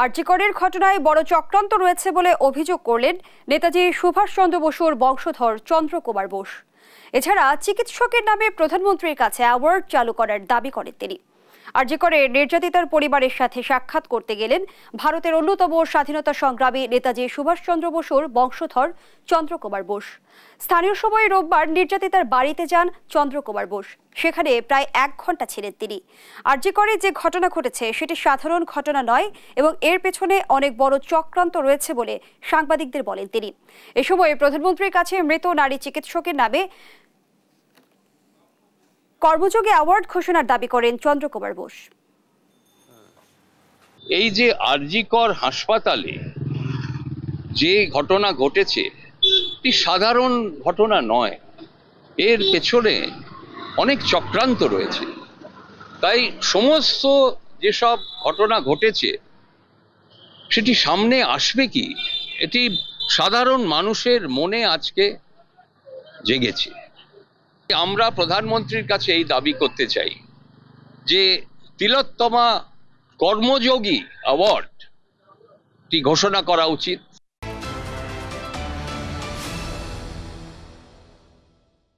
আরজি করের ঘটনায় বড় চক্রান্ত রয়েছে বলে অভিযোগ করলেন নেতাজি সুভাষচন্দ্র বসুর বংশধর চন্দ্রকুমার বোস। এছাড়া চিকিৎসকের নামে প্রধানমন্ত্রীর কাছে অ্যাওয়ার্ড চালু করার দাবি করেন তিনি। আরজি করের নির্যাতিতার পরিবারের সাথে সাক্ষাৎ করতে গেলেন ভারতের অন্যতম স্বাধীনতা সংগ্রামী নেতাজি সুভাষচন্দ্র বসুর বংশধর চন্দ্রকুমার বোস। স্থানীয় সময় রোববার নির্যাতিতার বাড়িতে যান চন্দ্রকুমার বোস। সেখানে প্রায় 1 ঘন্টা ছিলেন তিনি। আরজি করে যে ঘটনা ঘটেছে সেটি সাধারণ ঘটনা নয় এবং এর পেছনে অনেক বড় চক্রান্ত রয়েছে বলে সাংবাদিকদের বলেন তিনি। এ সময় প্রধানমন্ত্রীর কাছে মৃত নারী চিকিৎসকের নামে কর্মযোগে অ্যাওয়ার্ড ঘোষণার দাবি করেন চন্দ্রকুমার বোস। এই যে আরজি কর হাসপাতালে যে ঘটনা ঘটেছে এটি সাধারণ ঘটনা নয়, এর পেছনে অনেক চক্রান্ত রয়েছে। তাই সমস্ত যেসব ঘটনা ঘটেছে সেটি সামনে আসবে কি, এটি সাধারণ মানুষের মনে আজকে জেগেছে। আমরা প্রধানমন্ত্রীর কাছে এই দাবি করতে চাই যে তিলোত্তমা কর্মযোগী অ্যাওয়ার্ডটি ঘোষণা করা উচিত।